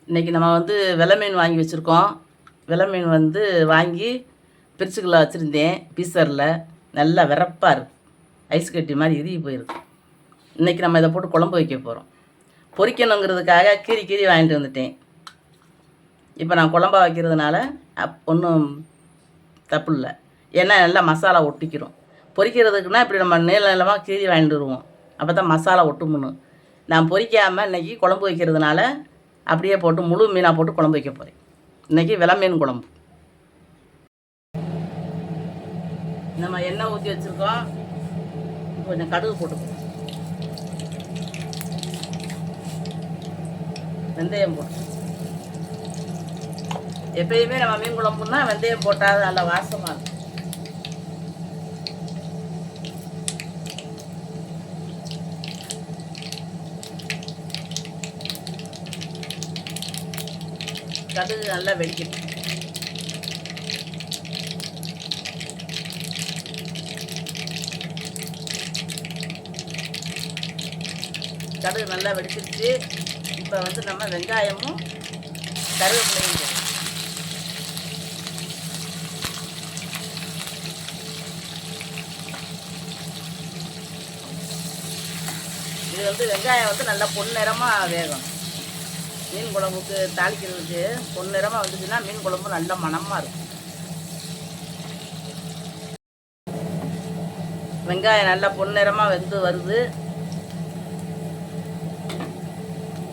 இன்றைக்கி நம்ம வெலை மீன் வாங்கி வச்சுருக்கோம். வெலை மீன் வாங்கி பிரிச்சுக்குள்ள வச்சுருந்தேன் பீசரில். நல்லா வெறப்பாக இருக்குது, ஐஸ் கட்டி மாதிரி இறுகி போயிருக்கு. இன்றைக்கி நம்ம இதை போட்டு குழம்பு வைக்க போகிறோம். பொரிக்கணுங்கிறதுக்காக கீறி வாங்கிட்டு வந்துட்டேன். இப்போ நான் குழம்பா வைக்கிறதுனால ஒன்றும் தப்பு இல்லை, ஏன்னா நல்லா மசாலா ஒட்டிக்கிறோம். பொரிக்கிறதுக்குன்னா இப்படி நம்ம நீளமாக கீறி வாங்கிட்டு வருவோம், அப்போ தான் மசாலா ஒட்டுமுன்னு. நான் பொரிக்காமல் இன்றைக்கி குழம்பு வைக்கிறதுனால அப்படியே போட்டு முழு மீனாக போட்டு குழம்பு வைக்க போகிறேன். இன்றைக்கி வெலை மீன் குழம்பு. நம்ம எண்ணெய் ஊற்றி வச்சுருக்கோம், கொஞ்சம் கடுகு போட்டுக்கோம், வெந்தயம் போட்டு. எப்பயுமே நம்ம மீன் குழம்புன்னா வெந்தயம் போட்டால் நல்லா வாசமாக இருக்கும். கடுகு நல்லா வெடிக்கணும். கடுகு நல்லா வெடிச்சிருச்சு. இப்போ நம்ம வெங்காயமும் கருவேப்பிலையும் போடுறோம். இது வெங்காயம் நல்லா பொன்னிறமாக வேகும். மீன் குழம்புக்கு தாளிக்கிறதுக்கு பொன்னிறமாக வந்துச்சுன்னா மீன் குழம்பு நல்ல மணமாக இருக்கும். வெங்காயம் நல்லா பொன்னிறமாக வெந்து வருது.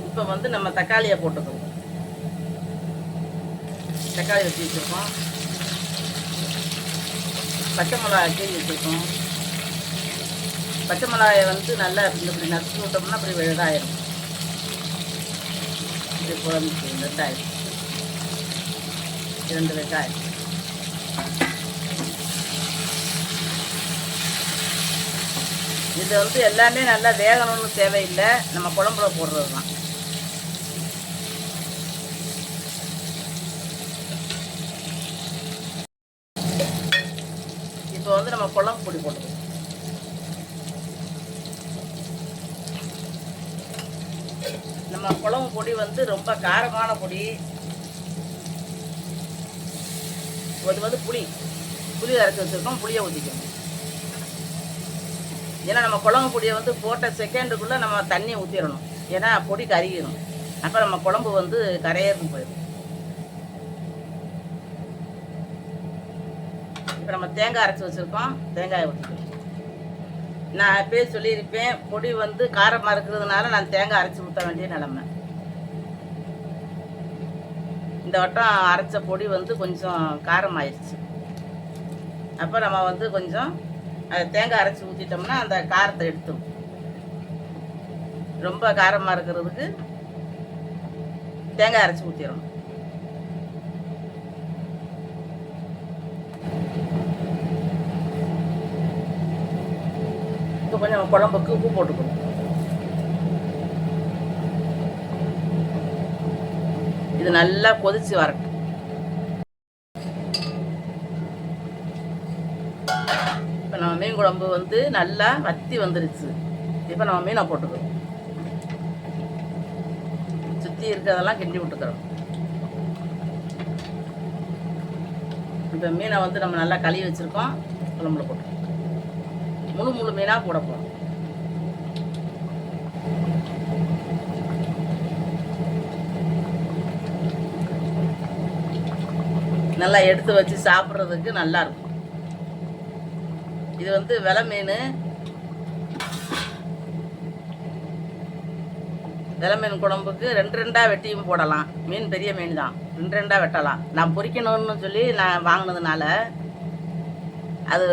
இப்போ நம்ம தக்காளியை போட்டுக்கணும். தக்காளி வச்சு வச்சுருக்கோம், பச்சை மிளகாய் கீறி வச்சுருக்கோம். பச்சை மிளகாயை நல்லா இப்படி நசுக்கி விட்டோம்னா அப்படி வெள்ளாயிரும். இது குழம்புக்கு வெங்காயம், 2 வெங்காயம். இது எல்லாமே நல்லா வேகணும்னு தேவையில்லை, நம்ம குழம்புல போடுறது தான். இப்போ நம்ம குழம்பு பொடி போட்டுக்கணும். நம்ம குழம்பு பொடி ரொம்ப காரமான பொடி. அது புளி அரைச்சி வச்சுருக்கோம், புளியை ஊற்றிக்கணும். ஏன்னா நம்ம குழம்பு பொடியை போட்ட செகண்டுக்குள்ளே நம்ம தண்ணி ஊற்றிடணும், ஏன்னா பொடி கருகிடும். அப்போ நம்ம குழம்பு கரையேறும் போயிடும். இப்போ நம்ம தேங்காய் அரைச்சி வச்சுருக்கோம், தேங்காயை ஊற்றிக்கணும். நான் எப்பயே சொல்லியிருப்பேன், பொடி காரமாக இருக்கிறதுனால நான் தேங்காய் அரைச்சி ஊற்ற வேண்டிய நிலமை. இந்த வட்டம் அரைச்ச பொடி கொஞ்சம் காரம் ஆயிடுச்சு. அப்போ நம்ம கொஞ்சம் தேங்காய் அரைச்சி ஊற்றிட்டோம்னா அந்த காரத்தை எடுத்துரும். ரொம்ப காரமாக இருக்கிறதுக்கு தேங்காய் அரைச்சி ஊற்றிடணும். கொஞ்சம் குழம்புக்கு உப்பு போட்டுக்கணும். இது நல்லா கொதிச்சு வரட்டும். இப்போ நம்ம மீன் குழம்பு நல்லா வத்தி வந்துருச்சு. இப்போ நம்ம மீனை போட்டுக்கிறோம், சுற்றி இருக்கிறதெல்லாம் கிண்டி விட்டுக்கிறோம். இப்போ மீனை நம்ம நல்லா கழுவி வச்சுருக்கோம், குழம்புல போட்டு முழு மீனாக போட போகிறோம். நல்லா எடுத்து வச்சு சாப்பிட்றதுக்கு நல்லா இருக்கும். இது வெலை மீன். வெலை மீன் குழம்புக்கு 2 வெட்டியும் போடலாம். மீன் பெரிய மீன் தான், 2 வெட்டலாம். நான் பொரிக்கணும்னு சொல்லி நான் வாங்கினதுனால அது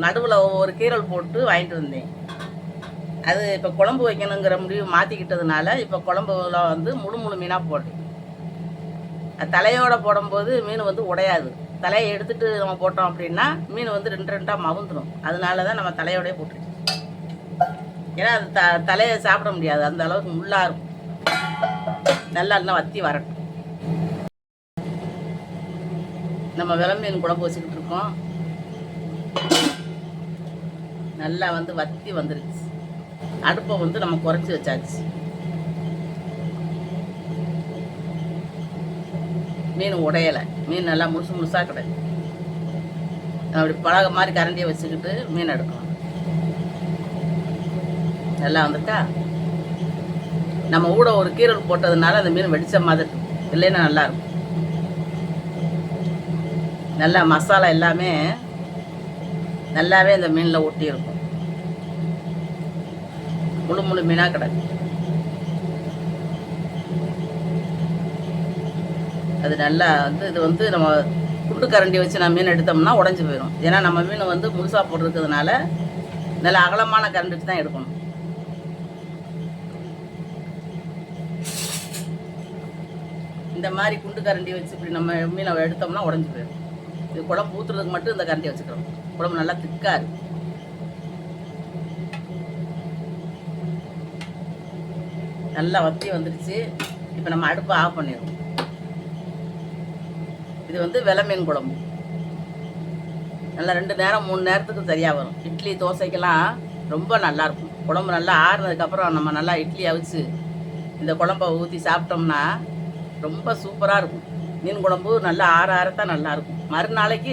நடுவில் ஒரு கீரல் போட்டு வாங்கிட்டு வந்தேன். அது இப்போ குழம்பு வைக்கணுங்கிற முடிவு மாற்றிக்கிட்டதுனால இப்போ குழம்புல முழு மீனாக போட்டேன். தலையோடு போடும்போது மீன் உடையாது. தலையை எடுத்துகிட்டு நம்ம போட்டோம் அப்படின்னா மீன் 2 மவுந்துடும். அதனால தான் நம்ம தலையோடய போட்டுருக்கோம். ஏன்னா அது தலையை சாப்பிட முடியாது, அந்த அளவுக்கு முள்ளாக இருக்கும். நல்லா இருந்தால் வத்தி வரட்டும். நம்ம வெலை மீன் குழம்பு வச்சுக்கிட்டு இருக்கோம். நல்லா வத்தி வந்துருச்சு. அடுப்பை நம்ம குறைச்சி வச்சாச்சு. மீன் உடையலை, மீன் நல்லா முழுசாக கிடையாது. அப்படி பழக மாதிரி கரண்டியை வச்சுக்கிட்டு மீன் எடுக்கணும். நல்லா வந்துட்டா நம்ம கூட ஒரு கீரல் போட்டதுனால அந்த மீன் வெடிச்ச மாதிரி இல்லைன்னா நல்லாயிருக்கும். நல்லா மசாலா எல்லாமே நல்லாவே அந்த மீனில் ஒட்டி இருக்கும். முழு மீனாக கிடக்கு. அது நல்லா இது நம்ம குண்டு கரண்டி வச்சு நம்ம மீன் எடுத்தோம்னா உடஞ்சி போயிடும். ஏன்னா நம்ம மீன் முழுசாக போட்டிருக்கிறதுனால நல்லா அகலமான கரண்டி வச்சு தான் எடுக்கணும். இந்த மாதிரி குண்டு கரண்டி வச்சு இப்படி நம்ம மீனை எடுத்தோம்னா உடஞ்சி போயிடும். இது குழம்பு ஊற்றுறதுக்கு மட்டும் இந்த கரண்டியை வச்சுக்கிறோம். குழம்பு நல்லா திக்காக இருக்கு. நல்லா வத்தி வந்துடுச்சு. இப்போ நம்ம அடுப்பை ஆஃப் பண்ணிடுவோம். இது வெலை மீன் குழம்பு. நல்லா 2 நேரம் 3 நேரத்துக்கு சரியாக வரும். இட்லி தோசைக்கெல்லாம் ரொம்ப நல்லாயிருக்கும். குழம்பு நல்லா ஆறுனதுக்கப்புறம் நம்ம நல்லா இட்லி அவிச்சு இந்த குழம்பை ஊற்றி சாப்பிட்டோம்னா ரொம்ப சூப்பராக இருக்கும். மீன் குழம்பு நல்லா ஆறத்தான் நல்லாயிருக்கும். மறுநாளைக்கு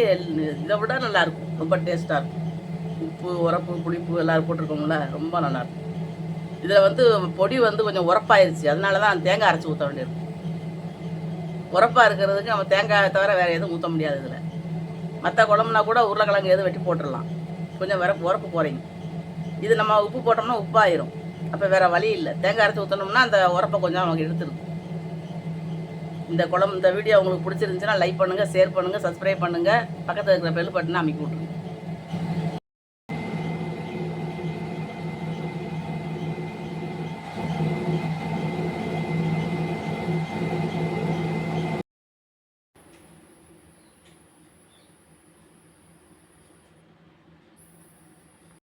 இதை விட நல்லாயிருக்கும். ரொம்ப டேஸ்ட்டாக இருக்கும். உப்பு, உரப்பு, புளிப்பு எல்லோரும் போட்டிருக்கோம்ல, ரொம்ப நல்லாயிருக்கும். இதில் பொடி கொஞ்சம் உரப்பாயிருச்சு. அதனால தான் தேங்காய் அரைச்சி ஊற்ற வேண்டியிருக்கும். உரப்பாக இருக்கிறதுக்கு நம்ம தேங்காயை தவிர வேறு எதுவும் ஊற்ற முடியாது. இதில் மற்ற குழம்புனா கூட உருளைக்கிழங்கு எதுவும் வெட்டி போட்டுடலாம். கொஞ்சம் உரப்பு குறையும். இது நம்ம உப்பு போட்டோம்னா உப்பாயிரும். அப்போ வேறு வழி இல்லை. தேங்காய் அரைச்சி ஊற்றணும்னா அந்த உரப்பை கொஞ்சம் அவங்க எடுத்துருக்கும். இந்த வீடியோ உங்களுக்கு பிடிச்சிருந்துச்சுன்னா லைக் பண்ணுங்கள், ஷேர் பண்ணுங்கள், சப்ஸ்கிரைப் பண்ணுங்கள். பக்கத்தில் இருக்கிற பெல் பட்டனை அமைக்கி விட்ருங்க.